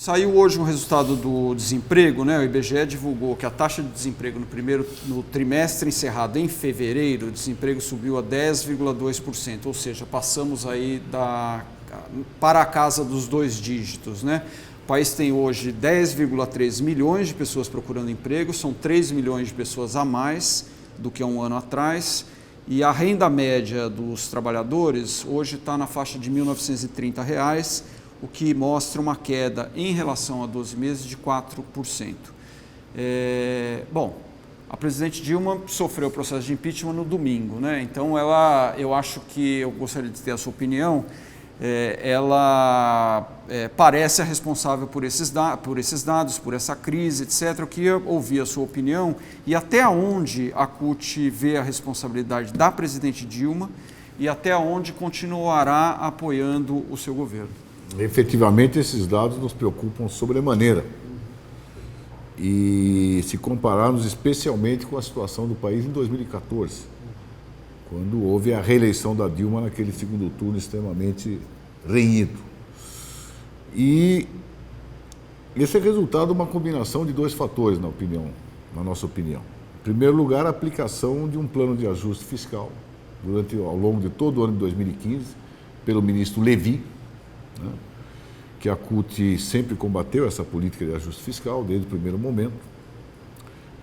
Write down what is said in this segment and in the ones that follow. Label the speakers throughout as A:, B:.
A: Saiu hoje um resultado do desemprego, né? O IBGE divulgou que a taxa de desemprego no trimestre encerrado em fevereiro, o desemprego subiu a 10,2%, ou seja, passamos aí para a casa dos 2 dígitos, né? O país tem hoje 10,3 milhões de pessoas procurando emprego, são 3 milhões de pessoas a mais do que há um ano atrás, e a renda média dos trabalhadores hoje está na faixa de R$ 1.930, o que mostra uma queda em relação a 12 meses de 4%. Bom, a presidente Dilma sofreu o processo de impeachment no domingo, né? Então eu acho que, eu gostaria de ter a sua opinião, ela parece a responsável por esses dados, por essa crise, etc. Eu queria ouvir a sua opinião e até onde a CUT vê a responsabilidade da presidente Dilma e até onde continuará apoiando o seu governo.
B: Efetivamente, esses dados nos preocupam sobremaneira. E se compararmos especialmente com a situação do país em 2014, quando houve a reeleição da Dilma naquele segundo turno extremamente renhido. E esse é resultado de uma combinação de 2 fatores, na nossa opinião. Em primeiro lugar, a aplicação de um plano de ajuste fiscal ao longo de todo o ano de 2015, pelo ministro Levi, né, que a CUT sempre combateu essa política de ajuste fiscal desde o primeiro momento.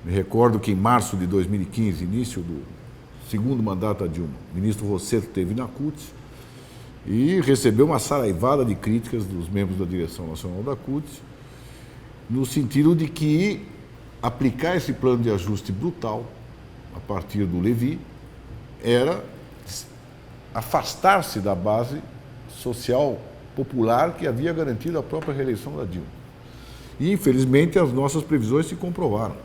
B: Me recordo que em março de 2015, início do segundo mandato da Dilma, o ministro Rosseto esteve na CUT e recebeu uma saraivada de críticas dos membros da direção nacional da CUT, no sentido de que aplicar esse plano de ajuste brutal, a partir do Levi, era afastar-se da base social popular que havia garantido a própria reeleição da Dilma. E, infelizmente, as nossas previsões se comprovaram.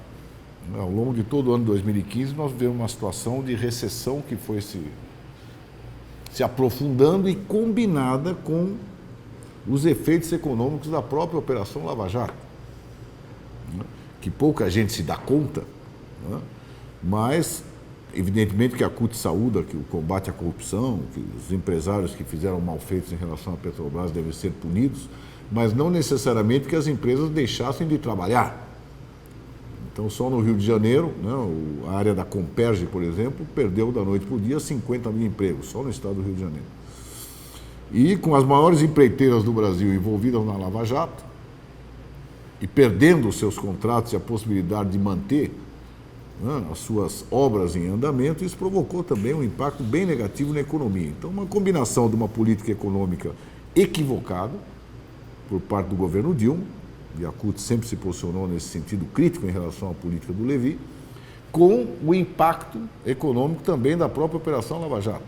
B: Ao longo de todo o ano de 2015, nós vivemos uma situação de recessão que foi se aprofundando e combinada com os efeitos econômicos da própria Operação Lava Jato, que pouca gente se dá conta, mas, evidentemente, que a CUT saúda que o combate à corrupção, que os empresários que fizeram mal feitos em relação à Petrobras devem ser punidos, mas não necessariamente que as empresas deixassem de trabalhar. Então, só no Rio de Janeiro, né, a área da Comperge, por exemplo, perdeu da noite para o dia 50 mil empregos, só no estado do Rio de Janeiro. E com as maiores empreiteiras do Brasil envolvidas na Lava Jato, e perdendo os seus contratos e a possibilidade de manter, né, as suas obras em andamento, isso provocou também um impacto bem negativo na economia. Então, uma combinação de uma política econômica equivocada por parte do governo Dilma, e a CUT sempre se posicionou nesse sentido crítico em relação à política do Levi, com o impacto econômico também da própria Operação Lava Jato.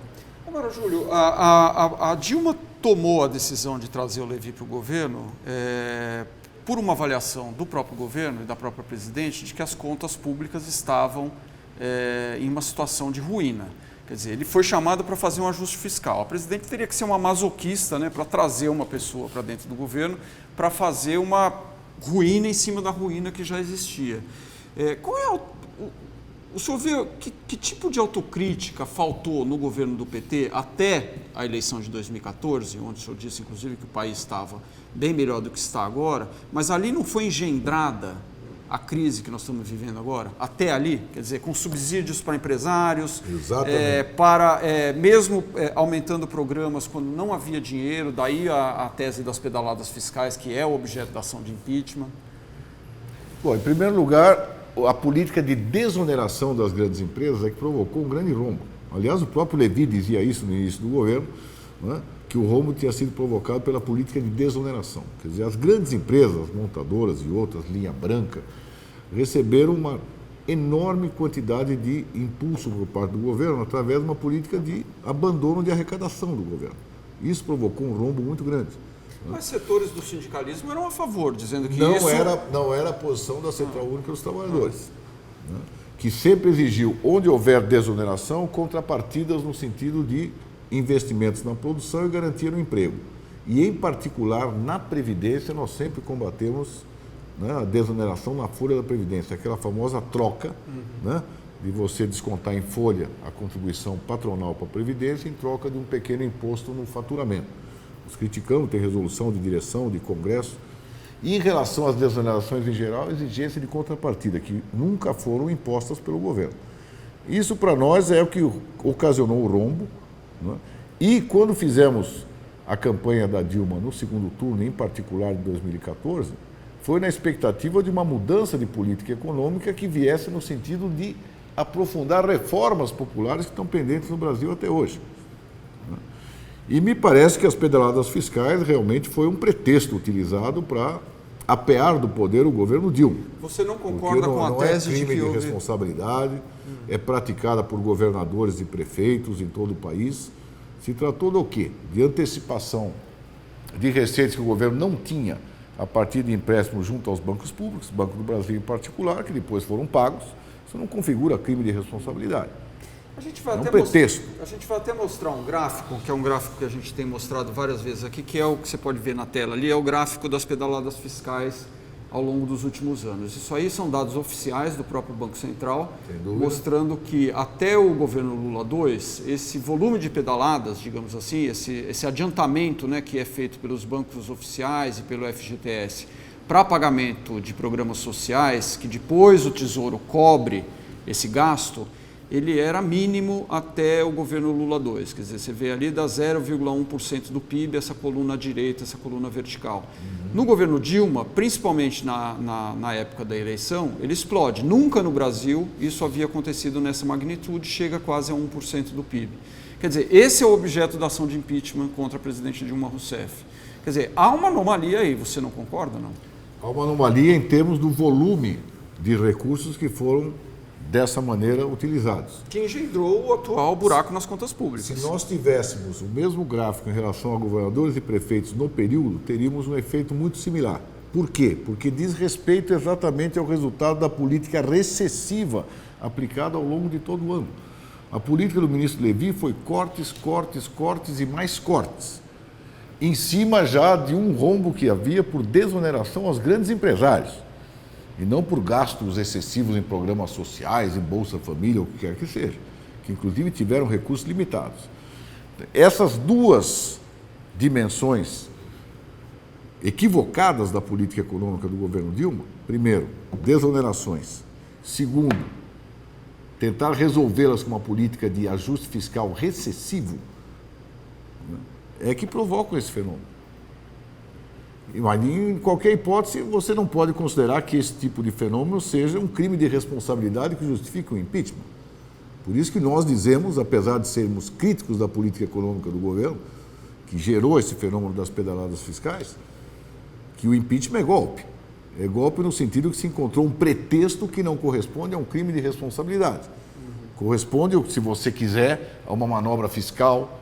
A: Agora, Júlio, a Dilma tomou a decisão de trazer o Levi para o governo por uma avaliação do próprio governo e da própria presidente de que as contas públicas estavam em uma situação de ruína. Quer dizer, ele foi chamado para fazer um ajuste fiscal. A presidente teria que ser uma masoquista, né, para trazer uma pessoa para dentro do governo para fazer uma ruína em cima da ruína que já existia. Qual é o senhor vê que tipo de autocrítica faltou no governo do PT até a eleição de 2014, onde o senhor disse, inclusive, que o país estava bem melhor do que está agora, mas ali não foi engendrada a crise que nós estamos vivendo agora, até ali, quer dizer, com subsídios para empresários, mesmo aumentando programas quando não havia dinheiro, daí a tese das pedaladas fiscais, que é o objeto da ação de impeachment.
B: Bom, em primeiro lugar, a política de desoneração das grandes empresas é que provocou um grande rombo. Aliás, o próprio Levi dizia isso no início do governo, né, que o rombo tinha sido provocado pela política de desoneração. Quer dizer, as grandes empresas, montadoras e outras, linha branca, receberam uma enorme quantidade de impulso por parte do governo através de uma política de abandono de arrecadação do governo. Isso provocou um rombo muito grande.
A: Mas setores do sindicalismo eram a favor, dizendo que
B: não era a posição da Central Única dos Trabalhadores, né, que sempre exigiu, onde houver desoneração, contrapartidas no sentido de investimentos na produção e garantir o emprego. E, em particular, na Previdência, nós sempre combatemos, né, a desoneração na folha da Previdência, aquela famosa troca, né, de você descontar em folha a contribuição patronal para a Previdência em troca de um pequeno imposto no faturamento. Nós criticamos, tem resolução de direção, de Congresso, E em relação às desonerações em geral, exigência de contrapartida, que nunca foram impostas pelo governo. Isso, para nós, é o que ocasionou o rombo, né? E quando fizemos a campanha da Dilma no segundo turno, em particular de 2014, foi na expectativa de uma mudança de política econômica que viesse no sentido de aprofundar reformas populares que estão pendentes no Brasil até hoje. E me parece que as pedaladas fiscais realmente foi um pretexto utilizado para apear do poder o governo Dilma.
A: Você não concorda com a tese de que
B: crime de responsabilidade, é praticada por governadores e prefeitos em todo o país. Se tratou do quê? De antecipação de receitas que o governo não tinha a partir de empréstimos junto aos bancos públicos, Banco do Brasil em particular, que depois foram pagos. Isso não configura crime de responsabilidade.
A: A gente vai
B: A
A: gente vai até mostrar um gráfico, que é um gráfico que a gente tem mostrado várias vezes aqui, que é o que você pode ver na tela ali, é o gráfico das pedaladas fiscais ao longo dos últimos anos. Isso aí são dados oficiais do próprio Banco Central, mostrando que até o governo Lula II, esse volume de pedaladas, digamos assim, esse adiantamento, né, que é feito pelos bancos oficiais e pelo FGTS para pagamento de programas sociais, que depois o Tesouro cobre esse gasto, ele era mínimo até o governo Lula II. Quer dizer, você vê ali da 0,1% do PIB, essa coluna direita, essa coluna vertical. No governo Dilma, principalmente na época da eleição, ele explode. Nunca no Brasil isso havia acontecido nessa magnitude, chega quase a 1% do PIB. Quer dizer, esse é o objeto da ação de impeachment contra a presidente Dilma Rousseff. Quer dizer, há uma anomalia aí, você não concorda, não?
B: Há uma anomalia em termos do volume de recursos que foram dessa maneira utilizados.
A: Que engendrou o atual buraco nas contas públicas.
B: Se nós tivéssemos o mesmo gráfico em relação a governadores e prefeitos no período, teríamos um efeito muito similar. Por quê? Porque diz respeito exatamente ao resultado da política recessiva aplicada ao longo de todo o ano. A política do ministro Levi foi cortes, cortes, cortes e mais cortes, em cima já de um rombo que havia por desoneração aos grandes empresários, e não por gastos excessivos em programas sociais, em Bolsa Família, ou o que quer que seja, que inclusive tiveram recursos limitados. Essas duas dimensões equivocadas da política econômica do governo Dilma, primeiro, desonerações, segundo, tentar resolvê-las com uma política de ajuste fiscal recessivo, é que provocam esse fenômeno. Mas, em qualquer hipótese, você não pode considerar que esse tipo de fenômeno seja um crime de responsabilidade que justifique o impeachment. Por isso que nós dizemos, apesar de sermos críticos da política econômica do governo, que gerou esse fenômeno das pedaladas fiscais, que o impeachment é golpe. É golpe no sentido que se encontrou um pretexto que não corresponde a um crime de responsabilidade. Corresponde, se você quiser, a uma manobra fiscal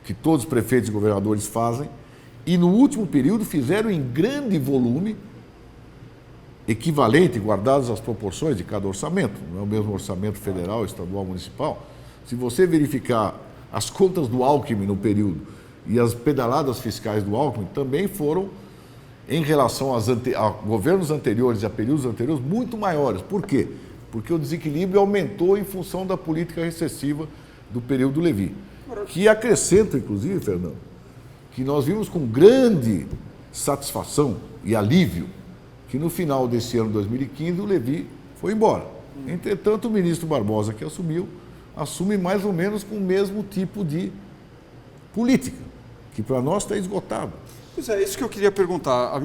B: que todos os prefeitos e governadores fazem, e no último período fizeram em grande volume, equivalente, guardadas as proporções de cada orçamento, não é o mesmo orçamento federal, estadual, municipal. Se você verificar as contas do Alckmin no período e as pedaladas fiscais do Alckmin, também foram, em relação a governos anteriores e a períodos anteriores, muito maiores. Por quê? Porque o desequilíbrio aumentou em função da política recessiva do período Levi, que acrescenta, inclusive, Fernando, que nós vimos com grande satisfação e alívio que no final desse ano, 2015, o Levi foi embora. Entretanto, o ministro Barbosa, que assume mais ou menos com o mesmo tipo de política, que para nós está esgotado.
A: Pois é, isso que eu queria perguntar.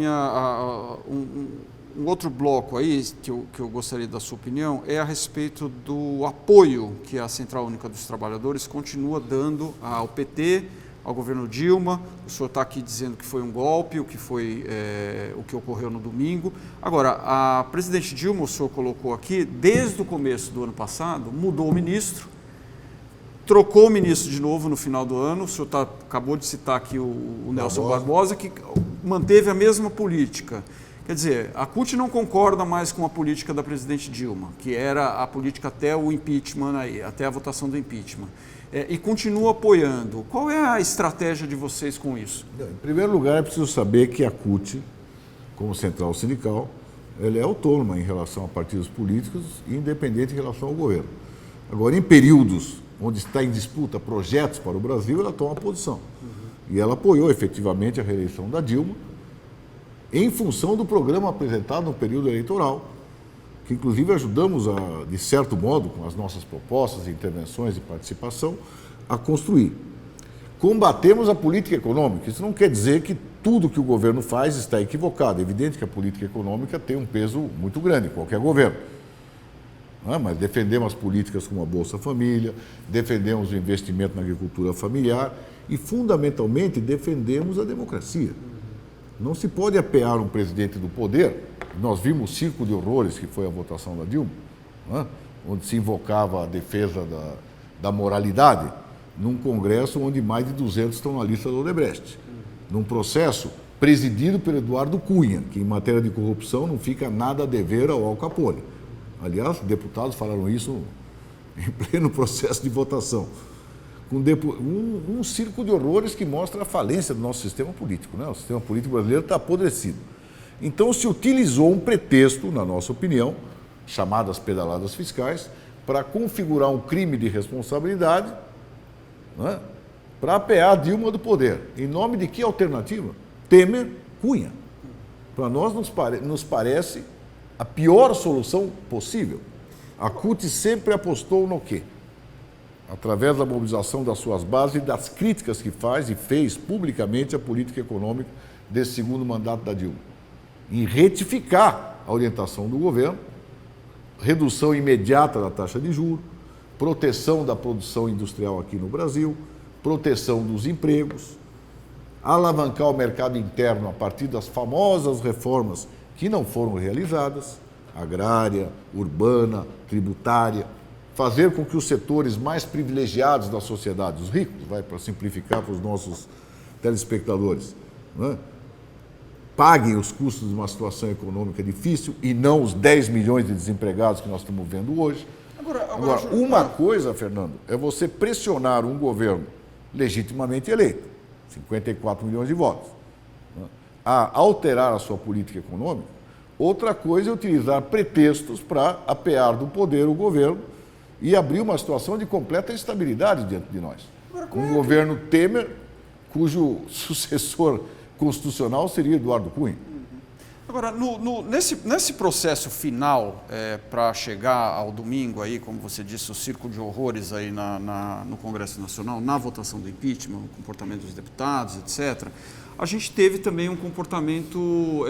A: Um outro bloco aí, que eu gostaria da sua opinião, é a respeito do apoio que a Central Única dos Trabalhadores continua dando ao PT, ao governo Dilma. O senhor está aqui dizendo que foi um golpe, o que ocorreu no domingo. Agora, a presidente Dilma, o senhor colocou aqui, desde o começo do ano passado, mudou o ministro, trocou o ministro de novo no final do ano. O senhor acabou de citar aqui o Nelson Barbosa, que manteve a mesma política. Quer dizer, a CUT não concorda mais com a política da presidente Dilma, que era a política até o impeachment, até a votação do impeachment. E continua apoiando. Qual é a estratégia de vocês com isso?
B: Em primeiro lugar, é preciso saber que a CUT, como central sindical, ela é autônoma em relação a partidos políticos e independente em relação ao governo. Agora, em períodos onde está em disputa projetos para o Brasil, ela toma posição. E ela apoiou efetivamente a reeleição da Dilma, em função do programa apresentado no período eleitoral, que inclusive ajudamos, de certo modo, com as nossas propostas, intervenções e participação, a construir. Combatemos a política econômica. Isso não quer dizer que tudo que o governo faz está equivocado. É evidente que a política econômica tem um peso muito grande, qualquer governo. Mas defendemos as políticas como a Bolsa Família, defendemos o investimento na agricultura familiar e, fundamentalmente, defendemos a democracia. Não se pode apear um presidente do poder. Nós vimos o circo de horrores que foi a votação da Dilma, onde se invocava a defesa da moralidade, num congresso onde mais de 200 estão na lista do Odebrecht, num processo presidido pelo Eduardo Cunha, que em matéria de corrupção não fica nada a dever ao Al Capone. Aliás, deputados falaram isso em pleno processo de votação. Um circo de horrores que mostra a falência do nosso sistema político. O sistema político brasileiro está apodrecido. Então, se utilizou um pretexto, na nossa opinião, chamadas pedaladas fiscais, para configurar um crime de responsabilidade, para apear a Dilma do poder. Em nome de que alternativa? Temer, Cunha. Para nós nos parece a pior solução possível. A CUT sempre apostou no quê? Através da mobilização das suas bases e das críticas que faz e fez publicamente a política econômica desse segundo mandato da Dilma. Em retificar a orientação do governo, redução imediata da taxa de juros, proteção da produção industrial aqui no Brasil, proteção dos empregos, alavancar o mercado interno a partir das famosas reformas que não foram realizadas, agrária, urbana, tributária, fazer com que os setores mais privilegiados da sociedade, os ricos, para simplificar para os nossos telespectadores, paguem os custos de uma situação econômica difícil e não os 10 milhões de desempregados que nós estamos vendo hoje. Agora, uma coisa, Fernando, é você pressionar um governo legitimamente eleito, 54 milhões de votos, a alterar a sua política econômica. Outra coisa é utilizar pretextos para apear do poder o governo e abrir uma situação de completa instabilidade diante de nós. Um governo Temer, cujo sucessor constitucional seria Eduardo Cunha.
A: Agora, nesse processo final, para chegar ao domingo, aí, como você disse, o circo de horrores aí no Congresso Nacional, na votação do impeachment, o comportamento dos deputados, etc., a gente teve também um comportamento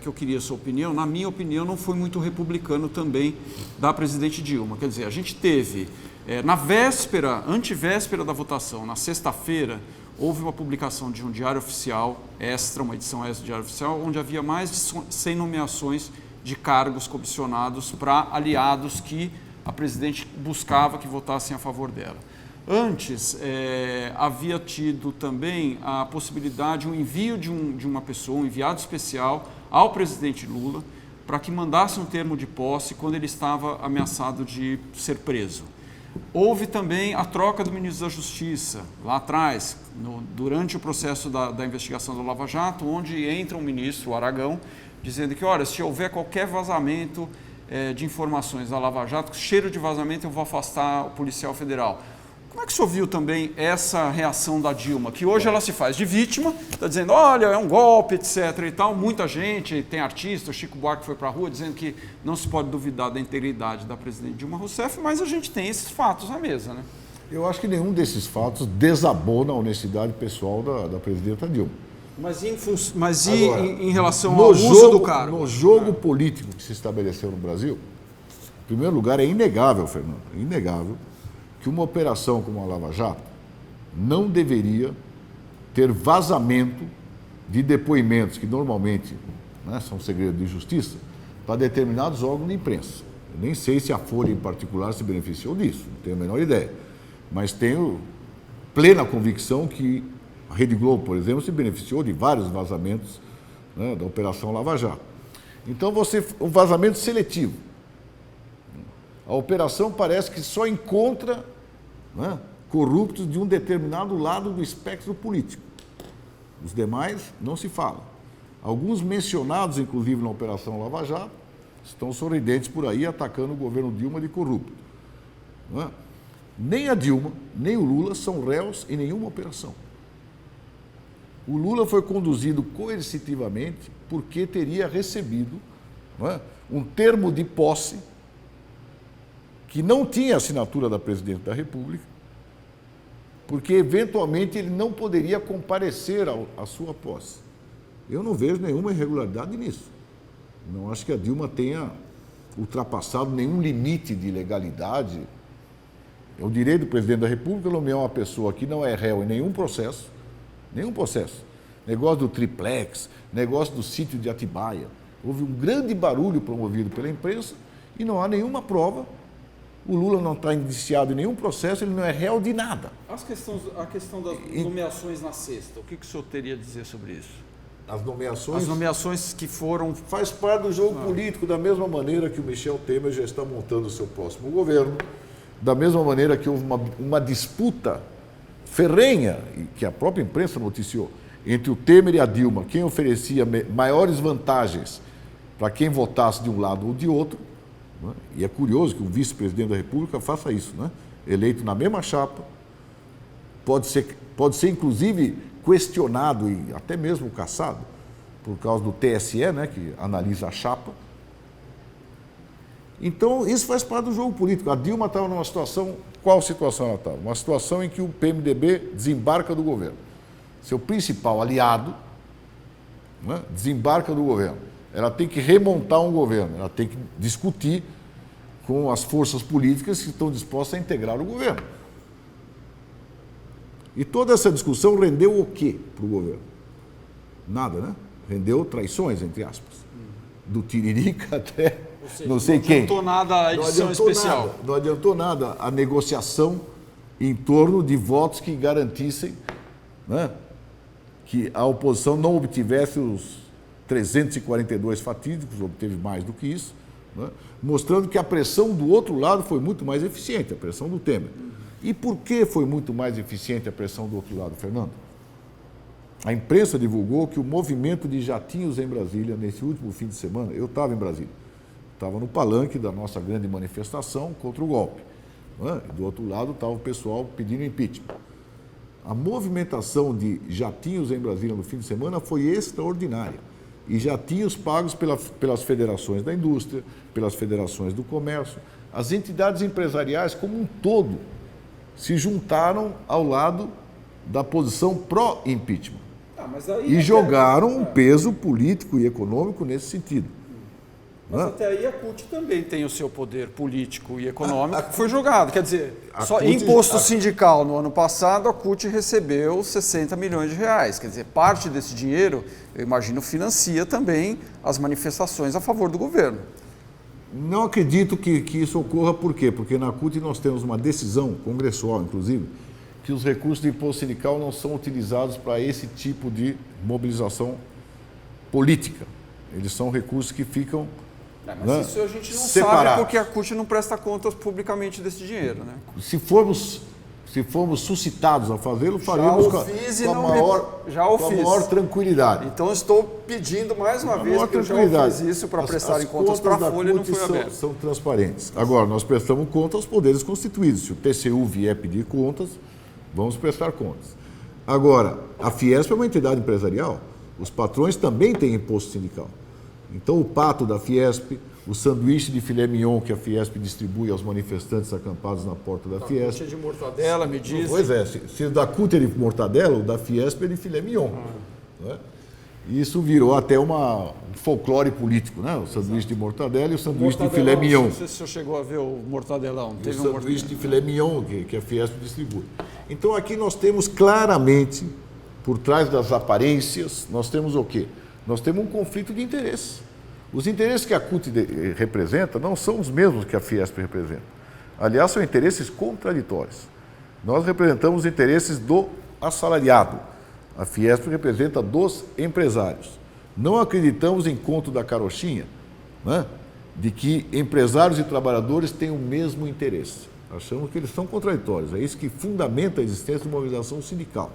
A: que eu queria a sua opinião. Na minha opinião, não foi muito republicano também da presidente Dilma. Quer dizer, a gente teve, na antevéspera da votação, na sexta-feira, houve uma publicação de um diário oficial extra, uma edição extra do diário oficial, onde havia mais de 100 nomeações de cargos comissionados para aliados que a presidente buscava que votassem a favor dela. Antes, havia tido também a possibilidade, um envio de uma pessoa, um enviado especial ao presidente Lula, para que mandasse um termo de posse quando ele estava ameaçado de ser preso. Houve também a troca do ministro da Justiça, lá atrás, durante o processo da investigação do Lava Jato, onde entra um ministro, o Aragão, dizendo que, olha, se houver qualquer vazamento de informações da Lava Jato, cheiro de vazamento, eu vou afastar o policial federal. Como é que o senhor viu também essa reação da Dilma, que hoje ela se faz de vítima, está dizendo, olha, é um golpe, etc. e tal. Muita gente, tem artista, o Chico Buarque foi para a rua dizendo que não se pode duvidar da integridade da presidente Dilma Rousseff, mas a gente tem esses fatos na mesa, né?
B: Eu acho que nenhum desses fatos desabona a honestidade pessoal da presidenta Dilma.
A: Mas em relação ao uso do cargo?
B: No jogo político que se estabeleceu no Brasil, em primeiro lugar, é inegável, Fernando, é inegável, que uma operação como a Lava Jato não deveria ter vazamento de depoimentos que normalmente são segredo de justiça para determinados órgãos de imprensa. Eu nem sei se a Folha em particular se beneficiou disso, não tenho a menor ideia. Mas tenho plena convicção que a Rede Globo, por exemplo, se beneficiou de vários vazamentos da Operação Lava Jato. Então, um vazamento seletivo. A operação parece que só encontra corruptos de um determinado lado do espectro político. Os demais não se fala. Alguns mencionados, inclusive, na Operação Lava Jato, estão sorridentes por aí atacando o governo Dilma de corrupto. Nem a Dilma, nem o Lula são réus em nenhuma operação. O Lula foi conduzido coercitivamente porque teria recebido, não é, um termo de posse que não tinha assinatura da Presidente da República, porque eventualmente ele não poderia comparecer à sua posse. Eu não vejo nenhuma irregularidade nisso. Não acho que a Dilma tenha ultrapassado nenhum limite de legalidade. É o direito do Presidente da República nomear uma pessoa que não é réu em nenhum processo. Negócio do triplex, negócio do sítio de Atibaia. Houve um grande barulho promovido pela imprensa e não há nenhuma prova. O Lula não está indiciado em nenhum processo, ele não é réu de nada.
A: A questão das nomeações na sexta, o que o senhor teria a dizer sobre isso?
B: As nomeações...
A: As nomeações que foram...
B: Faz parte do jogo político, da mesma maneira que o Michel Temer já está montando o seu próximo governo, da mesma maneira que houve uma disputa ferrenha, que a própria imprensa noticiou, entre o Temer e a Dilma, quem oferecia maiores vantagens para quem votasse de um lado ou de outro, né? E é curioso que um vice-presidente da República faça isso, né? Eleito na mesma chapa, pode ser inclusive questionado e até mesmo cassado por causa do TSE, né, que analisa a chapa. Então, isso faz parte do jogo político. A Dilma estava numa situação... Qual situação ela estava? Uma situação em que o PMDB desembarca do governo. Seu principal aliado, né, desembarca do governo. Ela tem que remontar um governo, ela tem que discutir com as forças políticas que estão dispostas a integrar o governo. E toda essa discussão rendeu o quê para o governo? Nada, né? Rendeu traições, entre aspas. Do Tiririca até não sei quem.
A: Não adiantou nada a edição especial.
B: Não adiantou nada a negociação em torno de votos que garantissem, né, que a oposição não obtivesse os 342 fatídicos, obteve mais do que isso, né, mostrando que a pressão do outro lado foi muito mais eficiente, a pressão do Temer. E por que foi muito mais eficiente a pressão do outro lado, Fernando? A imprensa divulgou que o movimento de jatinhos em Brasília, nesse último fim de semana, eu estava em Brasília, estava no palanque da nossa grande manifestação contra o golpe, né? Do outro lado estava o pessoal pedindo impeachment. A movimentação de jatinhos em Brasília no fim de semana foi extraordinária. E jatinhos pagos pelas federações da indústria, pelas federações do comércio. As entidades empresariais como um todo se juntaram ao lado da posição pró-impeachment. E jogaram um peso político e econômico nesse sentido.
A: Mas até aí a CUT também tem o seu poder político e econômico que foi jogado. Quer dizer, só imposto sindical no ano passado, a CUT recebeu 60 milhões de reais. Quer dizer, parte desse dinheiro, eu imagino, financia também as manifestações a favor do governo.
B: Não acredito que isso ocorra, por quê? Porque na CUT nós temos uma decisão congressual, inclusive, que os recursos de imposto sindical não são utilizados para esse tipo de mobilização política. Eles são recursos que ficam...
A: Mas isso a gente não sabe porque a CUT não presta contas publicamente desse dinheiro, né?
B: Se formos suscitados a fazê-lo, faremos com a maior tranquilidade.
A: Então estou pedindo mais uma vez, porque eu já fiz isso para prestar contas para a Folha e não foi aberto.
B: São transparentes. Agora, nós prestamos conta aos poderes constituídos. Se o TCU vier pedir contas, vamos prestar contas. Agora, a Fiesp é uma entidade empresarial. Os patrões também têm imposto sindical. Então, o pato da Fiesp, o sanduíche de filé mignon que a Fiesp distribui aos manifestantes acampados na porta da Fiesp.
A: De mortadela, me diz.
B: Pois é, se o da CUT é de mortadela, o da Fiesp é de filé mignon. Né? E isso virou até um folclore político, né? O sanduíche de mortadela e o sanduíche de filé mignon.
A: Não sei se o senhor chegou a ver o mortadelão.
B: O sanduíche de filé mignon que a Fiesp distribui. Então, aqui nós temos claramente, por trás das aparências, nós temos o quê? Nós temos um conflito de interesses. Os interesses que a CUT representa não são os mesmos que a Fiesp representa. Aliás, são interesses contraditórios. Nós representamos os interesses do assalariado. A Fiesp representa dos empresários. Não acreditamos em conto da carochinha, né, de que empresários e trabalhadores têm o mesmo interesse. Achamos que eles são contraditórios. É isso que fundamenta a existência de uma organização sindical.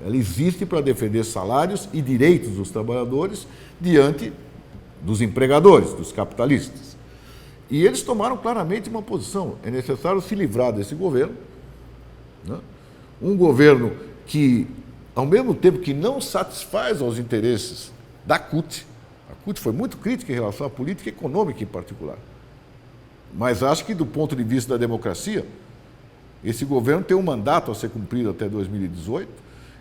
B: Ela existe para defender salários e direitos dos trabalhadores diante dos empregadores, dos capitalistas. E eles tomaram claramente uma posição. É necessário se livrar desse governo, né? Um governo que ao mesmo tempo que não satisfaz aos interesses da CUT. A CUT foi muito crítica em relação à política econômica em particular. Mas acho que, do ponto de vista da democracia, esse governo tem um mandato a ser cumprido até 2018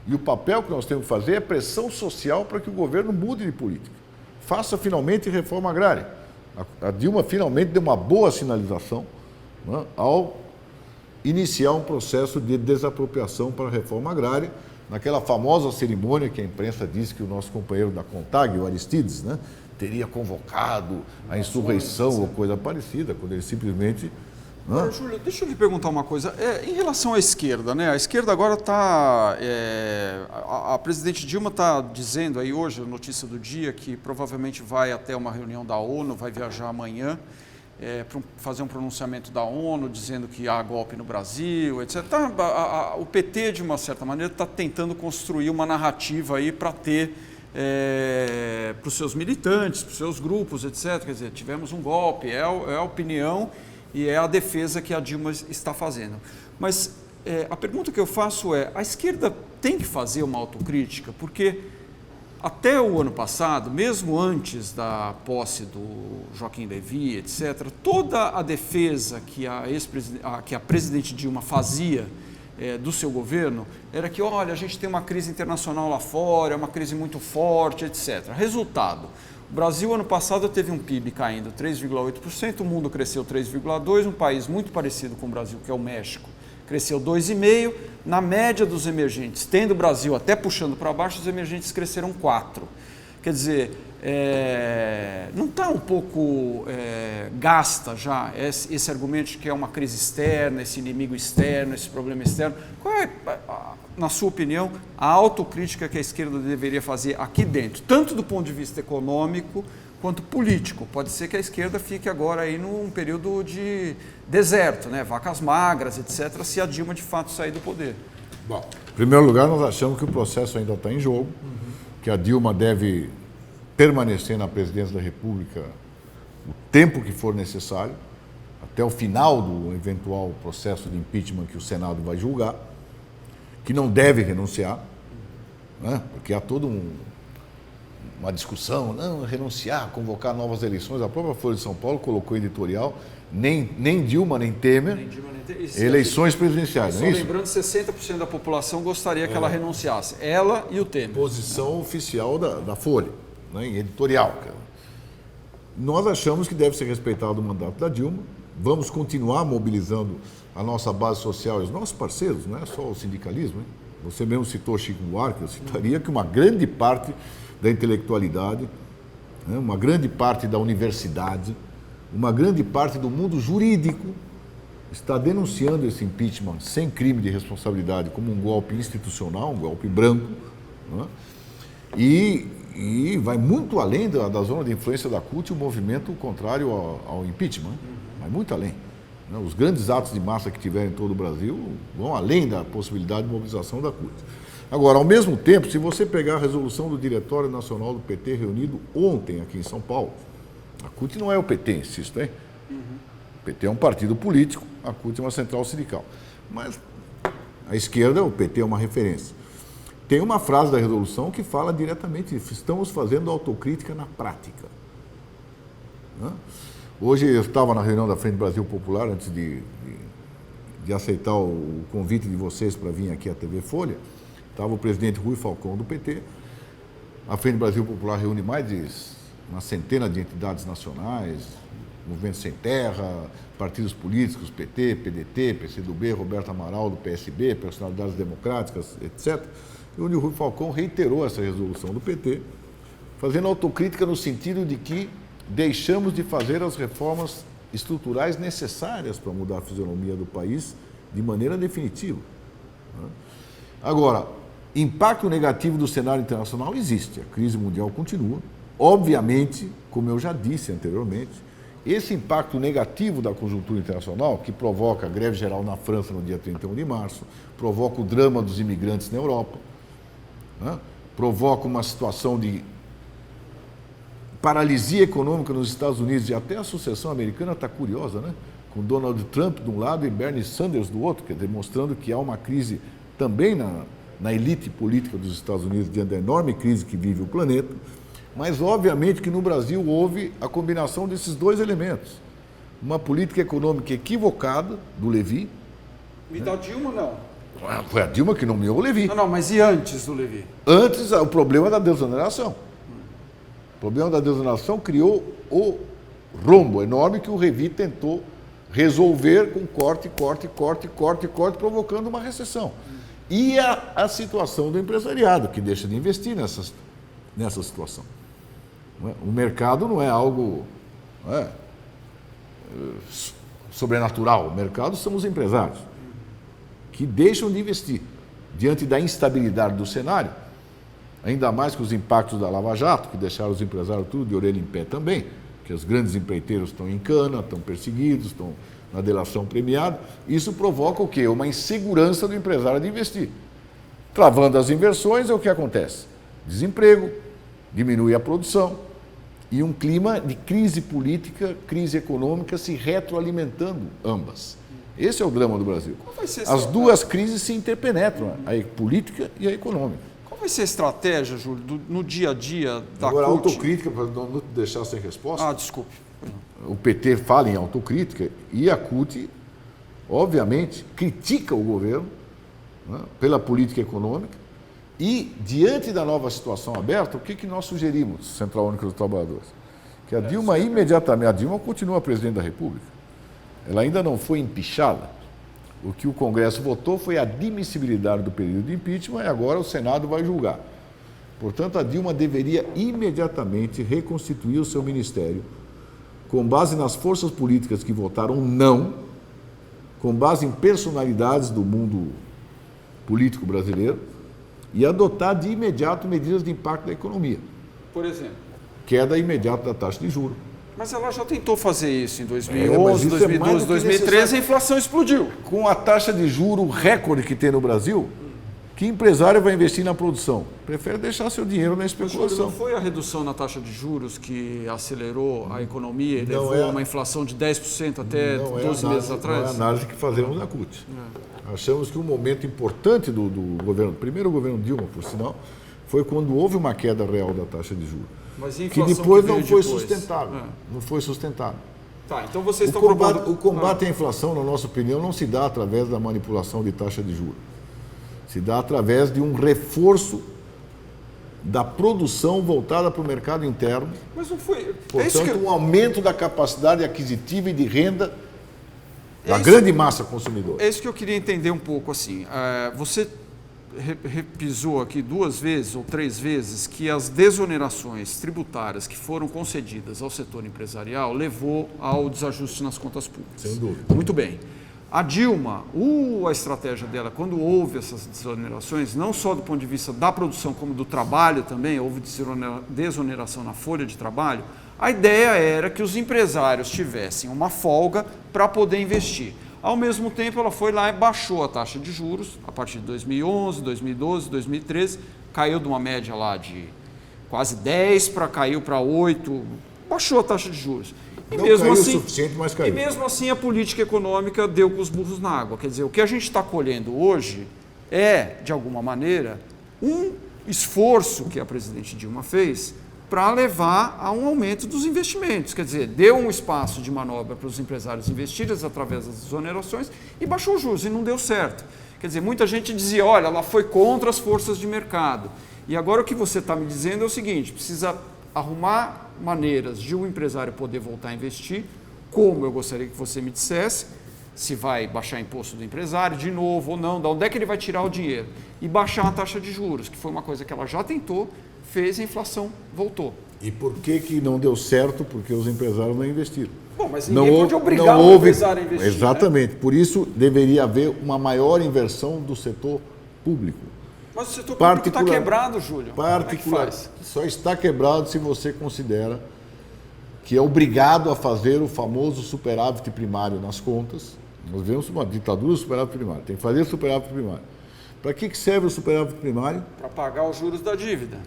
B: e o papel que nós temos que fazer é pressão social para que o governo mude de política. Faça finalmente reforma agrária. A Dilma finalmente deu uma boa sinalização, né, ao iniciar um processo de desapropriação para a reforma agrária, naquela famosa cerimônia que a imprensa disse que o nosso companheiro da CONTAG, o Aristides, né, teria convocado a insurreição ou coisa parecida, quando ele simplesmente...
A: Agora, Júlio, deixa eu lhe perguntar uma coisa. Em relação à esquerda, né? A esquerda agora está... a presidente Dilma está dizendo aí hoje, a notícia do dia, que provavelmente vai até uma reunião da ONU, vai viajar amanhã, para fazer um pronunciamento da ONU, dizendo que há golpe no Brasil, etc. O PT, de uma certa maneira, está tentando construir uma narrativa aí para ter... para os seus militantes, para os seus grupos, etc. Quer dizer, tivemos um golpe, é a opinião... e é a defesa que a Dilma está fazendo. Mas a pergunta que eu faço é, a esquerda tem que fazer uma autocrítica? Porque até o ano passado, mesmo antes da posse do Joaquim Levy, etc., toda a defesa que a presidente Dilma fazia do seu governo era que, olha, a gente tem uma crise internacional lá fora, é uma crise muito forte, etc. Resultado... O Brasil, ano passado, teve um PIB caindo 3,8%, o mundo cresceu 3,2%, um país muito parecido com o Brasil, que é o México, cresceu 2,5%. Na média dos emergentes, tendo o Brasil até puxando para baixo, os emergentes cresceram 4%. Quer dizer, não está um pouco gasta já esse argumento de que é uma crise externa, esse inimigo externo, esse problema externo? Qual é, na sua opinião, a autocrítica que a esquerda deveria fazer aqui dentro, tanto do ponto de vista econômico quanto político? Pode ser que a esquerda fique agora aí num período de deserto, né? Vacas magras, etc., se a Dilma de fato sair do poder.
B: Bom, em primeiro lugar, nós achamos que o processo ainda está em jogo, que a Dilma deve permanecer na presidência da República o tempo que for necessário, até o final do eventual processo de impeachment que o Senado vai julgar, que não deve renunciar, né? Porque há toda uma discussão, não, renunciar, convocar novas eleições. A própria Folha de São Paulo colocou editorial, nem Dilma, nem Temer, eleições presidenciais.
A: Só lembrando, 60% da população gostaria que ela renunciasse, ela e o Temer.
B: Posição oficial da Folha, né, em editorial. Nós achamos que deve ser respeitado o mandato da Dilma, vamos continuar mobilizando a nossa base social e os nossos parceiros, não é só o sindicalismo, hein? Você mesmo citou Chico Buarque, eu citaria que uma grande parte da intelectualidade, né, uma grande parte da universidade, uma grande parte do mundo jurídico está denunciando esse impeachment sem crime de responsabilidade como um golpe institucional, um golpe branco, né? E vai muito além da zona de influência da CUT, o movimento contrário ao impeachment, vai muito além. Os grandes atos de massa que tiverem em todo o Brasil vão além da possibilidade de mobilização da CUT. Agora, ao mesmo tempo, se você pegar a resolução do Diretório Nacional do PT reunido ontem aqui em São Paulo, a CUT não é o PT, insisto, hein? O PT é um partido político, a CUT é uma central sindical. Mas a esquerda, o PT é uma referência. Tem uma frase da resolução que fala diretamente disso: estamos fazendo autocrítica na prática. Né? Hoje eu estava na reunião da Frente Brasil Popular, antes de aceitar o convite de vocês para vir aqui à TV Folha. Estava o presidente Rui Falcão do PT. A Frente Brasil Popular reúne mais de uma centena de entidades nacionais, Movimento Sem Terra, partidos políticos, PT, PDT, PCdoB, Roberto Amaral do PSB, personalidades democráticas, etc. E o Rui Falcão reiterou essa resolução do PT, fazendo autocrítica no sentido de que deixamos de fazer as reformas estruturais necessárias para mudar a fisionomia do país de maneira definitiva. Agora, impacto negativo do cenário internacional existe, a crise mundial continua. Obviamente, como eu já disse anteriormente, esse impacto negativo da conjuntura internacional, que provoca a greve geral na França no dia 31 de março, provoca o drama dos imigrantes na Europa, né? Provoca uma situação de paralisia econômica nos Estados Unidos, e até a sucessão americana está curiosa, né? Com Donald Trump de um lado e Bernie Sanders do outro, demonstrando que há uma crise também na elite política dos Estados Unidos diante da enorme crise que vive o planeta, mas obviamente que no Brasil houve a combinação desses dois elementos. Uma política econômica equivocada do Levy.
A: E da Dilma, não?
B: Foi a Dilma que nomeou o Levy.
A: Não, mas e antes do Levy?
B: Antes, o problema da desoneração. O problema da desoneração criou o rombo enorme que o Levy tentou resolver com corte, provocando uma recessão. E a situação do empresariado, que deixa de investir nessa situação. O mercado não é algo sobrenatural. O mercado são os empresários, que deixam de investir diante da instabilidade do cenário, ainda mais com os impactos da Lava Jato, que deixaram os empresários tudo de orelha em pé também, que os grandes empreiteiros estão em cana, estão perseguidos, estão na delação premiada. Isso provoca o quê? Uma insegurança do empresário de investir. Travando as inversões, é o que acontece? Desemprego, diminui a produção e um clima de crise política, crise econômica se retroalimentando ambas. Esse é o drama do Brasil. As duas crises se interpenetram, a política e a econômica.
A: Qual vai ser a estratégia, Júlio, no dia a dia da
B: Agora,
A: CUT?
B: autocrítica, para não deixar sem resposta.
A: Desculpe.
B: O PT fala em autocrítica e a CUT, obviamente, critica o governo, né, pela política econômica e, diante da nova situação aberta, o que nós sugerimos, Central Única dos Trabalhadores? Que a Dilma imediatamente, a Dilma continua presidente da República, ela ainda não foi empichada. O que o Congresso votou foi a admissibilidade do pedido de impeachment e agora o Senado vai julgar. Portanto, a Dilma deveria imediatamente reconstituir o seu ministério com base nas forças políticas que votaram não, com base em personalidades do mundo político brasileiro e adotar de imediato medidas de impacto da economia.
A: Por exemplo?
B: Queda imediata da taxa de juros.
A: Mas ela já tentou fazer isso em 2011, 2012, 2013, a inflação explodiu.
B: Com a taxa de juro recorde que tem no Brasil, que empresário vai investir na produção? Prefere deixar seu dinheiro na especulação.
A: Não foi a redução na taxa de juros que acelerou a economia e levou a uma inflação de 10% até 12 meses atrás?
B: Não é a análise que fazemos na CUT. Achamos que um momento importante do governo, primeiro o governo Dilma, por sinal, foi quando houve uma queda real da taxa de juros.
A: Mas e
B: que depois não foi sustentável. Não foi sustentável.
A: Tá, então vocês estão
B: o combate à inflação, na nossa opinião, não se dá através da manipulação de taxa de juros. Se dá através de um reforço da produção voltada para o mercado interno.
A: Mas não foi.
B: Portanto, um aumento da capacidade aquisitiva e de renda da grande massa consumidora.
A: É isso que eu queria entender um pouco assim. Você repisou aqui 2 vezes ou 3 vezes que as desonerações tributárias que foram concedidas ao setor empresarial levou ao desajuste nas contas públicas.
B: Sem dúvida.
A: Muito bem. A Dilma, a estratégia dela, quando houve essas desonerações, não só do ponto de vista da produção, como do trabalho também, houve desoneração na folha de trabalho, a ideia era que os empresários tivessem uma folga para poder investir. Ao mesmo tempo, ela foi lá e baixou a taxa de juros, a partir de 2011, 2012, 2013, caiu de uma média lá de quase 10 caiu para 8, baixou a taxa de juros.
B: E não mesmo caiu assim, o suficiente, mas caiu.
A: E mesmo assim a política econômica deu com os burros na água. Quer dizer, o que a gente está colhendo hoje é, de alguma maneira, um esforço que a presidente Dilma fez para levar a um aumento dos investimentos. Quer dizer, deu um espaço de manobra para os empresários investirem através das desonerações e baixou os juros, e não deu certo. Quer dizer, muita gente dizia, olha, ela foi contra as forças de mercado. E agora o que você está me dizendo é o seguinte, precisa arrumar maneiras de um empresário poder voltar a investir, como eu gostaria que você me dissesse, se vai baixar imposto do empresário de novo ou não, de onde é que ele vai tirar o dinheiro, e baixar a taxa de juros, que foi uma coisa que ela já tentou, fez, a inflação voltou.
B: E por que não deu certo? Porque os empresários não investiram.
A: Bom, mas ninguém pode obrigar o empresário a investir.
B: Exatamente, né? Por isso deveria haver uma maior inversão do setor público.
A: Mas o setor público está quebrado, Júlio.
B: Particular. Só está quebrado se você considera que é obrigado a fazer o famoso superávit primário nas contas. Nós vemos uma ditadura do superávit primário. Tem que fazer o superávit primário. Para que serve o superávit primário?
A: Para pagar os juros da dívida.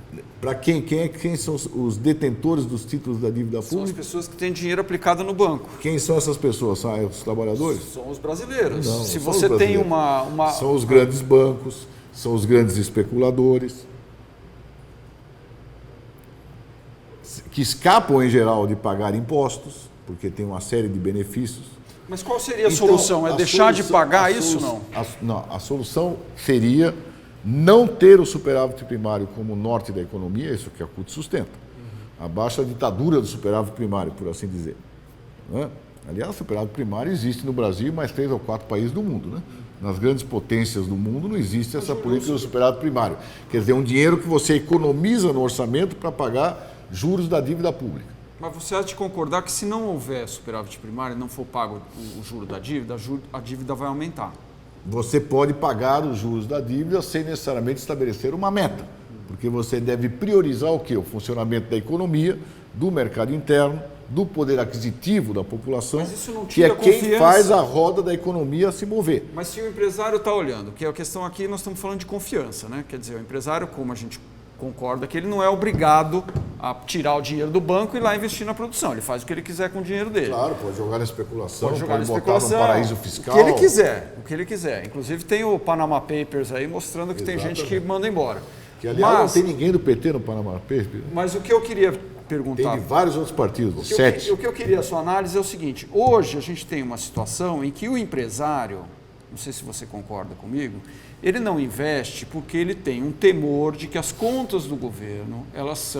B: Para quem? Quem são os detentores dos títulos da dívida pública?
A: São as pessoas que têm dinheiro aplicado no banco.
B: Quem são essas pessoas? São os trabalhadores?
A: São os brasileiros.
B: Não,
A: se você tem uma...
B: São os grandes bancos, são os grandes especuladores, que escapam, em geral, de pagar impostos, porque tem uma série de benefícios.
A: Mas qual seria a solução? É deixar de pagar isso, não?
B: Não, a solução seria não ter o superávit primário como norte da economia, isso que a CUT sustenta. Abaixo a ditadura do superávit primário, por assim dizer. Não é? Aliás, o superávit primário existe no Brasil e mais 3 ou 4 países do mundo. Né? Nas grandes potências do mundo não existe essa política do superávit primário. Quer dizer, um dinheiro que você economiza no orçamento para pagar juros da dívida pública.
A: Mas você há de concordar que se não houver superávit primário e não for pago o juro da dívida, a dívida vai aumentar.
B: Você pode pagar os juros da dívida sem necessariamente estabelecer uma meta, porque você deve priorizar o quê? O funcionamento da economia, do mercado interno, do poder aquisitivo da população, que é quem faz a roda da economia se mover.
A: Mas se o empresário está olhando, que é a questão aqui, nós estamos falando de confiança, né? Quer dizer, o empresário, como a gente concorda, que ele não é obrigado a tirar o dinheiro do banco e ir lá investir na produção. Ele faz o que ele quiser com o dinheiro dele.
B: Claro, pode jogar na especulação,
A: pode
B: botar num paraíso fiscal.
A: O que ele quiser. Inclusive tem o Panama Papers aí mostrando que tem gente que manda embora.
B: Que, aliás, não tem ninguém do PT no Panama Papers.
A: Mas o que eu queria perguntar...
B: Tem de vários outros partidos,
A: 7. O que eu queria a sua análise é o seguinte. Hoje a gente tem uma situação em que o empresário, não sei se você concorda comigo, ele não investe porque ele tem um temor de que as contas do governo, elas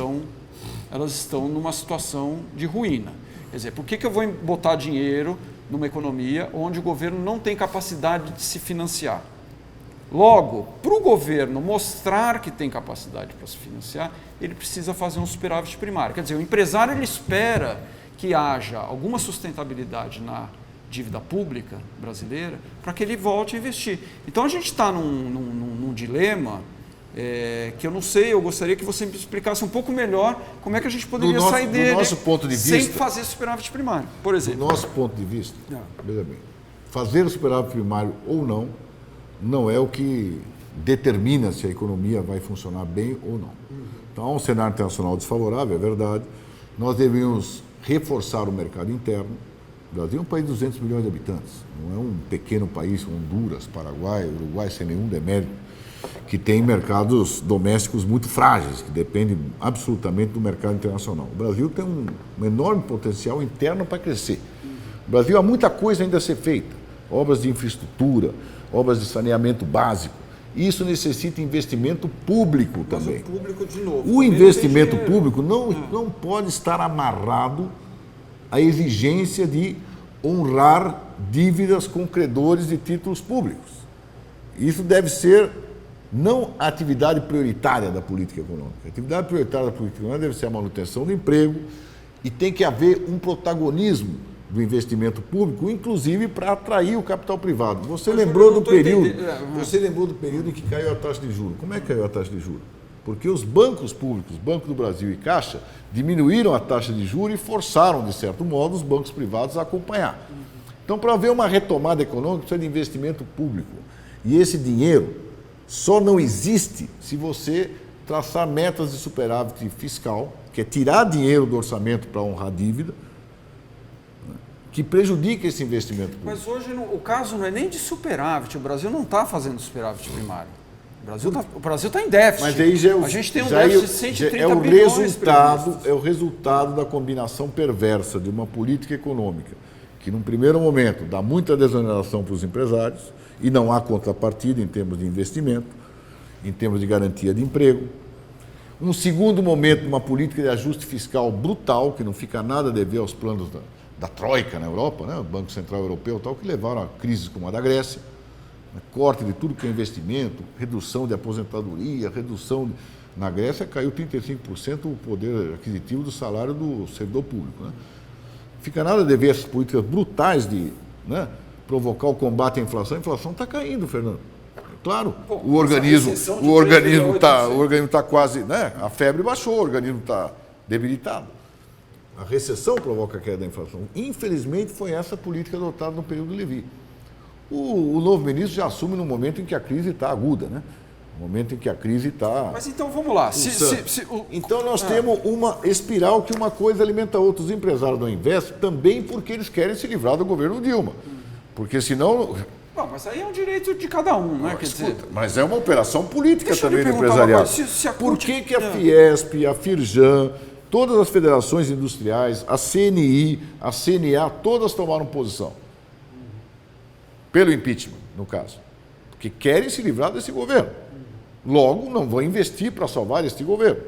A: estão numa situação de ruína. Quer dizer, por que eu vou botar dinheiro numa economia onde o governo não tem capacidade de se financiar? Logo, para o governo mostrar que tem capacidade para se financiar, ele precisa fazer um superávit primário. Quer dizer, o empresário ele espera que haja alguma sustentabilidade na dívida pública brasileira para que ele volte a investir. Então a gente está num dilema que eu não sei, eu gostaria que você me explicasse um pouco melhor como é que a gente poderia sair dele sem fazer superávit primário, por exemplo.
B: Do nosso ponto de vista, veja bem, fazer o superávit primário ou não é o que determina se a economia vai funcionar bem ou não. Então há um cenário internacional desfavorável, é verdade. Nós devemos reforçar o mercado interno. O Brasil é um país de 200 milhões de habitantes, não é um pequeno país, Honduras, Paraguai, Uruguai, sem nenhum demérito, que tem mercados domésticos muito frágeis, que dependem absolutamente do mercado internacional. O Brasil tem um enorme potencial interno para crescer. No Brasil há muita coisa ainda a ser feita, obras de infraestrutura, obras de saneamento básico. Isso necessita investimento público também.
A: Mas o público, de novo,
B: o investimento público não pode estar amarrado à exigência de honrar dívidas com credores de títulos públicos. Isso deve ser não a atividade prioritária da política econômica. A atividade prioritária da política econômica deve ser a manutenção do emprego e tem que haver um protagonismo do investimento público, inclusive para atrair o capital privado. Você lembrou do período em que caiu a taxa de juros. Como é que caiu a taxa de juros? Porque os bancos públicos, Banco do Brasil e Caixa, diminuíram a taxa de juros e forçaram, de certo modo, os bancos privados a acompanhar. Então, para haver uma retomada econômica, precisa de investimento público. E esse dinheiro só não existe se você traçar metas de superávit fiscal, que é tirar dinheiro do orçamento para honrar a dívida, que prejudica esse investimento público.
A: Mas hoje o caso não é nem de superávit, o Brasil não está fazendo superávit primário. O Brasil está em déficit.
B: Mas aí
A: a gente tem um déficit de 130 bilhões.
B: É o resultado da combinação perversa de uma política econômica que, num primeiro momento, dá muita desoneração para os empresários e não há contrapartida em termos de investimento, em termos de garantia de emprego. Um segundo momento, uma política de ajuste fiscal brutal, que não fica nada a dever aos planos da Troika na Europa, né? O Banco Central Europeu e tal, que levaram a crises como a da Grécia. Corte de tudo que é investimento, redução de aposentadoria, Na Grécia caiu 35% o poder aquisitivo do salário do servidor público. Né? Fica nada a dever essas políticas brutais de provocar o combate à inflação. A inflação está caindo, Fernando. Claro, o organismo está quase... A febre baixou, o organismo está debilitado. A recessão provoca a queda da inflação. Infelizmente, foi essa a política adotada no período Levy. O novo ministro já assume no momento em que a crise está aguda, né? No momento em que a crise está...
A: Mas então vamos lá.
B: Então nós temos uma espiral que uma coisa alimenta a outra. Os empresários não investem também porque eles querem se livrar do governo Dilma. Porque senão
A: Bom, mas aí é um direito de cada um, né? Quer dizer,
B: mas é uma operação política
A: deixa eu
B: também
A: lhe
B: do
A: perguntar
B: empresariado.
A: uma coisa, se a
B: Por
A: CUT
B: que a Fiesp, a Firjan, todas as federações industriais, a CNI, a CNA, todas tomaram posição? Pelo impeachment, no caso. Porque querem se livrar desse governo. Logo, não vão investir para salvar este governo.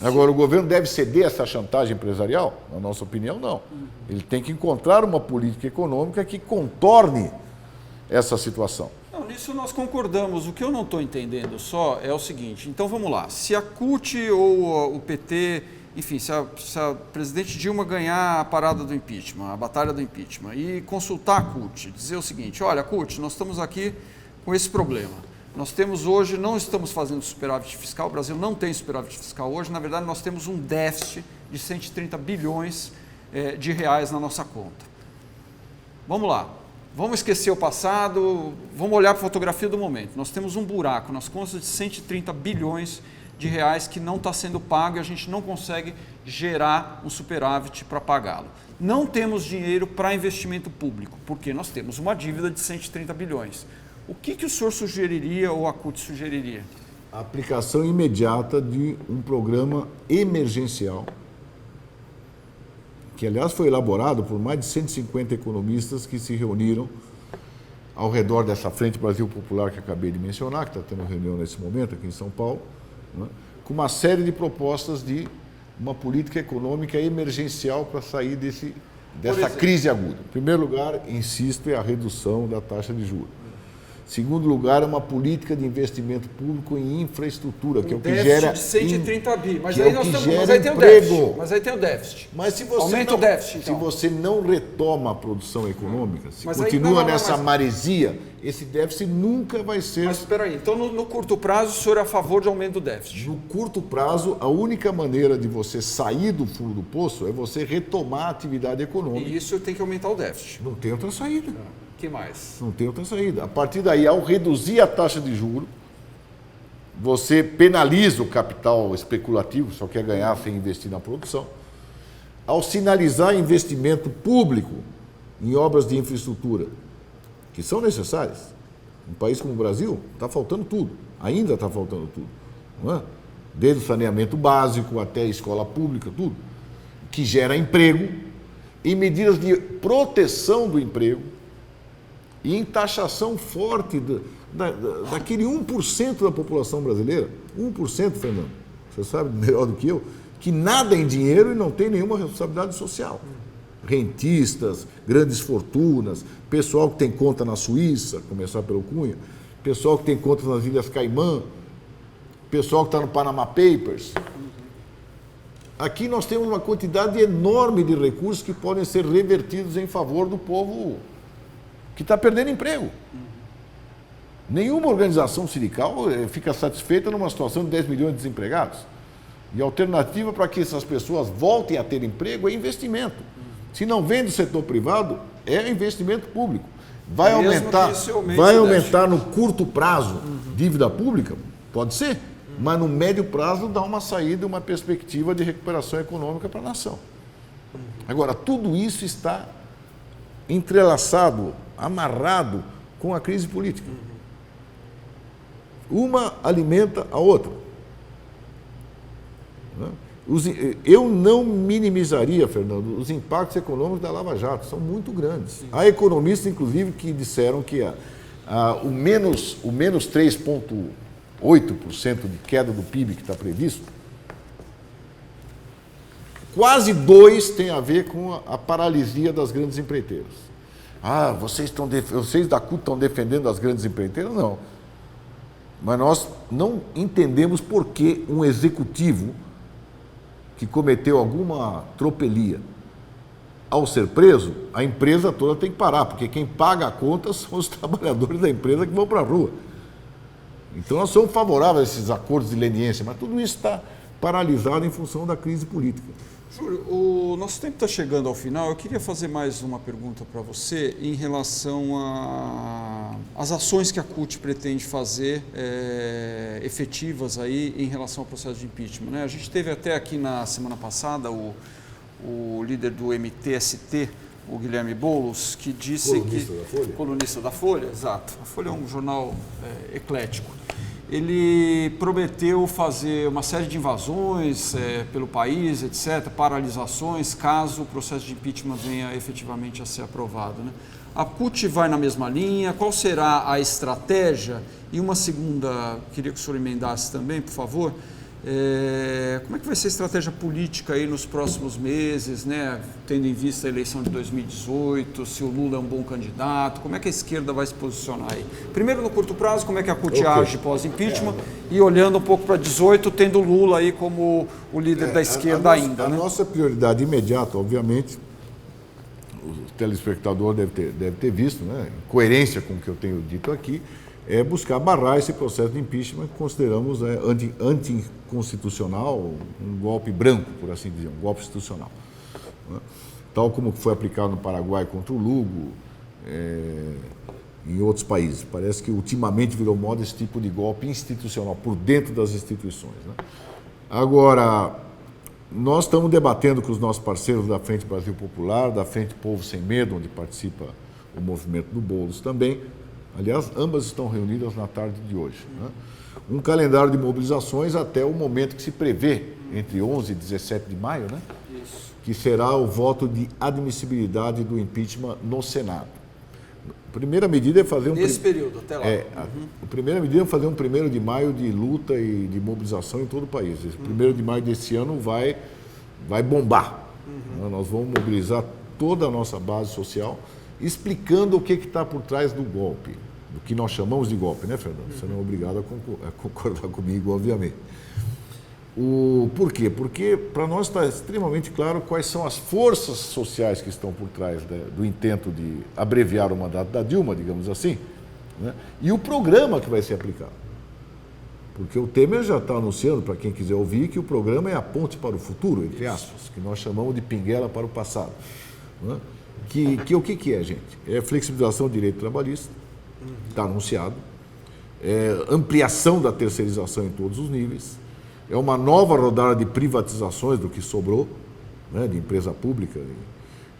B: Agora, o governo deve ceder essa chantagem empresarial? Na nossa opinião, não. Ele tem que encontrar uma política econômica que contorne essa situação.
A: Não, nisso nós concordamos. O que eu não estou entendendo só é o seguinte. Então, vamos lá. Se a CUT ou o PT, enfim, se a presidente Dilma ganhar a parada do impeachment, a batalha do impeachment, e consultar a CUT, dizer o seguinte, olha, CUT, nós estamos aqui com esse problema. Nós temos hoje, não estamos fazendo superávit fiscal, o Brasil não tem superávit fiscal hoje, na verdade nós temos um déficit de 130 bilhões de reais na nossa conta. Vamos lá, vamos esquecer o passado, vamos olhar para a fotografia do momento. Nós temos um buraco nas contas de 130 bilhões de reais que não está sendo pago e a gente não consegue gerar um superávit para pagá-lo. Não temos dinheiro para investimento público, porque nós temos uma dívida de 130 bilhões. O que o senhor sugeriria ou a CUT sugeriria?
B: A aplicação imediata de um programa emergencial, que aliás foi elaborado por mais de 150 economistas que se reuniram ao redor dessa Frente Brasil Popular que acabei de mencionar, que está tendo reunião nesse momento aqui em São Paulo, né, com uma série de propostas de uma política econômica emergencial para sair dessa crise aguda. Em primeiro lugar, insisto, é a redução da taxa de juros. Segundo lugar, é uma política de investimento público em infraestrutura, que é o que gera...
A: de 130 bi, mas
B: aí
A: tem o déficit. Mas aí tem o déficit.
B: Mas se você
A: aumenta o déficit, então.
B: Se você não retoma a produção econômica, se
A: mas
B: continua nessa maresia, esse déficit nunca vai ser...
A: Mas espera aí, então no curto prazo o senhor é a favor de aumento do déficit?
B: No curto prazo, a única maneira de você sair do fundo do poço é você retomar a atividade econômica.
A: E isso tem que aumentar o déficit.
B: Não tem outra saída.
A: Que mais?
B: Não tem outra saída. A partir daí, ao reduzir a taxa de juros, você penaliza o capital especulativo, só quer ganhar sem investir na produção. Ao sinalizar investimento público em obras de infraestrutura, que são necessárias, um país como o Brasil, está faltando tudo, ainda está faltando tudo, não é? Desde o saneamento básico até a escola pública, tudo, que gera emprego e medidas de proteção do emprego, e em taxação forte daquele 1% da população brasileira, 1%, Fernando, você sabe melhor do que eu, que nada em dinheiro e não tem nenhuma responsabilidade social. Rentistas, grandes fortunas, pessoal que tem conta na Suíça, começar pelo Cunha, pessoal que tem conta nas Ilhas Caimã, pessoal que está no Panama Papers. Aqui nós temos uma quantidade enorme de recursos que podem ser revertidos em favor do povo que está perdendo emprego. Nenhuma organização sindical fica satisfeita numa situação de 10 milhões de desempregados. E a alternativa para que essas pessoas voltem a ter emprego é investimento. Se não vem do setor privado, é investimento público. Vai aumentar no curto prazo dívida pública? Pode ser, mas no médio prazo dá uma saída, uma perspectiva de recuperação econômica para a nação. Agora, tudo isso está entrelaçado, amarrado com a crise política. Uma alimenta a outra. Eu não minimizaria, Fernando, os impactos econômicos da Lava Jato, são muito grandes. Sim. Há economistas, inclusive, que disseram que o menos 3,8% de queda do PIB que está previsto, quase 2% tem a ver com a paralisia das grandes empreiteiras. Vocês da CUT estão defendendo as grandes empreiteiras? Não. Mas nós não entendemos por que um executivo que cometeu alguma tropelia, ao ser preso, a empresa toda tem que parar, porque quem paga a conta são os trabalhadores da empresa que vão para a rua. Então nós somos favoráveis a esses acordos de leniência, mas tudo isso está paralisado em função da crise política.
A: Júlio, o nosso tempo está chegando ao final. Eu queria fazer mais uma pergunta para você em relação às ações que a CUT pretende fazer efetivas aí em relação ao processo de impeachment, né? A gente teve até aqui na semana passada o líder do MTST, o Guilherme Boulos, que disse
B: Colunista da Folha?
A: Colunista da Folha, exato. A Folha é um jornal eclético. Ele prometeu fazer uma série de invasões pelo país, etc., paralisações, caso o processo de impeachment venha efetivamente a ser aprovado, né? A CUT vai na mesma linha? Qual será a estratégia? E uma segunda, queria que o senhor emendasse também, por favor. Como é que vai ser a estratégia política aí nos próximos meses, né? Tendo em vista a eleição de 2018, se o Lula é um bom candidato, como é que a esquerda vai se posicionar aí? Primeiro, no curto prazo, como é que a CUT age pós-impeachment e olhando um pouco para 2018, tendo o Lula aí como o líder da esquerda ainda.
B: A
A: né?
B: nossa prioridade imediata, obviamente, o telespectador deve ter visto, né, em coerência com o que eu tenho dito aqui, é buscar barrar esse processo de impeachment que consideramos anticonstitucional, um golpe branco, por assim dizer, um golpe institucional. Né? Tal como foi aplicado no Paraguai contra o Lugo, em outros países. Parece que ultimamente virou moda esse tipo de golpe institucional, por dentro das instituições. Né? Agora, nós estamos debatendo com os nossos parceiros da Frente Brasil Popular, da Frente Povo Sem Medo, onde participa o movimento do Boulos também. Aliás, ambas estão reunidas na tarde de hoje. Né? Um calendário de mobilizações até o momento que se prevê, entre 11 e 17 de maio, né?
A: Isso.
B: Que será o voto de admissibilidade do impeachment no Senado. A primeira medida é fazer
A: Nesse período, até lá.
B: A primeira medida é fazer um 1º de maio de luta e de mobilização em todo o país. Esse 1º de maio desse ano vai bombar. Nós vamos mobilizar toda a nossa base social, explicando o que está por trás do golpe, do que nós chamamos de golpe, né, Fernando? Você não é obrigado a concordar comigo, obviamente. Por quê? Porque para nós está extremamente claro quais são as forças sociais que estão por trás do intento de abreviar o mandato da Dilma, digamos assim, né? E o programa que vai ser aplicado. Porque o Temer já está anunciando, para quem quiser ouvir, que o programa é a ponte para o futuro, entre aspas, que nós chamamos de pinguela para o passado. Né? O que é, gente? É flexibilização do direito trabalhista, está anunciado, é ampliação da terceirização em todos os níveis, é uma nova rodada de privatizações do que sobrou, né, de empresa pública,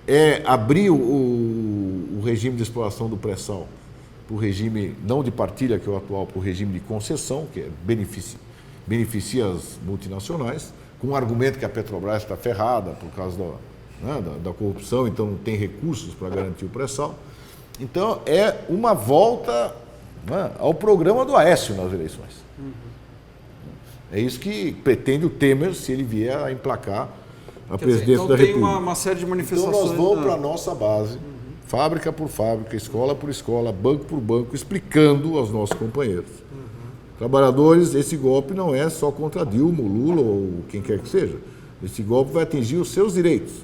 B: é abrir o regime de exploração do pré-sal para o regime, não de partilha, que é o atual, para o regime de concessão, que beneficia as multinacionais, com o argumento que a Petrobras está ferrada por causa da corrupção, então não tem recursos para garantir o pré-sal. Então, é uma volta, né, ao programa do Aécio nas eleições. É isso que pretende o Temer, se ele vier a emplacar a presidência da República.
A: Então tem uma série de manifestações.
B: Então nós vamos para a nossa base, fábrica por fábrica, escola por escola, banco por banco, explicando aos nossos companheiros. Trabalhadores, esse golpe não é só contra Dilma, o Lula ou quem quer que seja. Esse golpe vai atingir os seus direitos.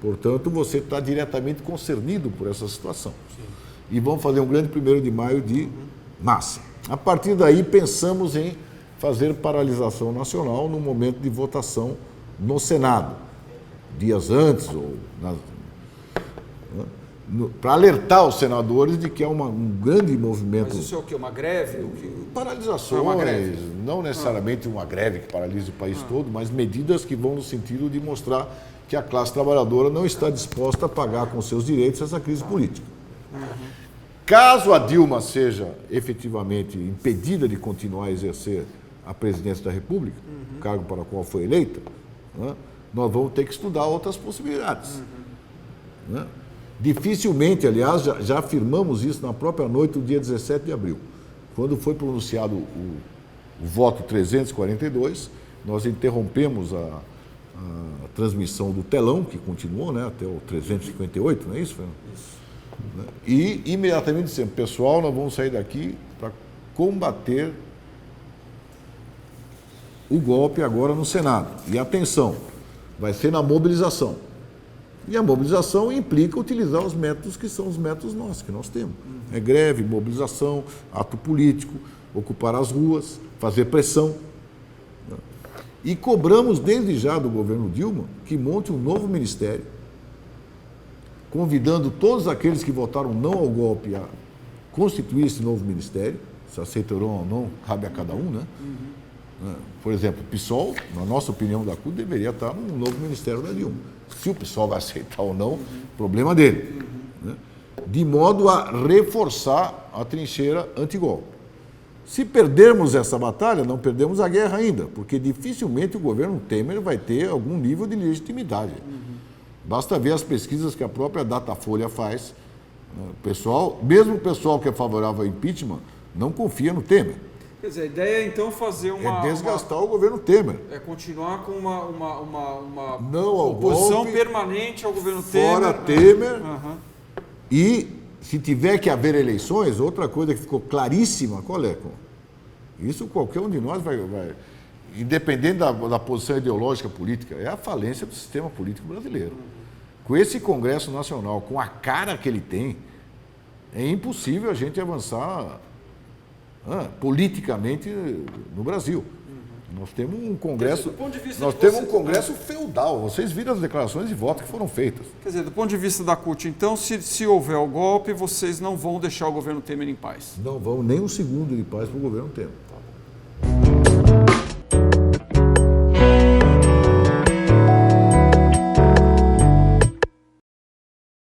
B: Portanto, você está diretamente concernido por essa situação. Sim. E vamos fazer um grande 1º de maio de massa. A partir daí, pensamos em fazer paralisação nacional no momento de votação no Senado, dias antes, para alertar os senadores de que é um grande movimento.
A: Mas isso é o quê? Uma greve?
B: Paralisações,
A: uma greve.
B: Não necessariamente uma greve que paralise o país todo, mas medidas que vão no sentido de mostrar que a classe trabalhadora não está disposta a pagar com seus direitos essa crise política. Caso a Dilma seja efetivamente impedida de continuar a exercer a presidência da República, cargo para o qual foi eleita, né, nós vamos ter que estudar outras possibilidades. Né? Dificilmente, aliás, já afirmamos isso na própria noite do dia 17 de abril, quando foi pronunciado o voto 342, nós interrompemos a transmissão do telão, que continuou, né, até o 358, não é isso, Fernando? Isso. E imediatamente dissemos, pessoal, nós vamos sair daqui para combater o golpe agora no Senado. E atenção, vai ser na mobilização. E a mobilização implica utilizar os métodos que são os métodos nossos, que nós temos. É greve, mobilização, ato político, ocupar as ruas, fazer pressão. E cobramos desde já do governo Dilma que monte um novo ministério, convidando todos aqueles que votaram não ao golpe a constituir esse novo ministério, se aceitarão ou não, cabe a cada um, né? Por exemplo, o PSOL, na nossa opinião da CUT, deveria estar no novo Ministério da Dilma. Se o PSOL vai aceitar ou não, problema dele. Né? De modo a reforçar a trincheira antigolpe. Se perdermos essa batalha, não perdemos a guerra ainda, porque dificilmente o governo Temer vai ter algum nível de legitimidade. Basta ver as pesquisas que a própria Datafolha faz. Mesmo o pessoal que é favorável ao impeachment, não confia no Temer.
A: Quer dizer, a ideia é então fazer
B: É desgastar o governo Temer.
A: É continuar com uma
B: não ao
A: oposição
B: golpe,
A: permanente ao governo Temer.
B: Fora Temer. E se tiver que haver eleições, outra coisa que ficou claríssima, qual é? Isso qualquer um de nós vai independente da posição ideológica política, é a falência do sistema político brasileiro. Com esse Congresso Nacional, com a cara que ele tem, é impossível a gente avançar politicamente no Brasil. Nós temos um Congresso, feudal. Vocês viram as declarações de voto que foram feitas.
A: Quer dizer, do ponto de vista da CUT, então, se houver o golpe, vocês não vão deixar o governo Temer em paz?
B: Não vão nem um segundo de paz para o governo Temer.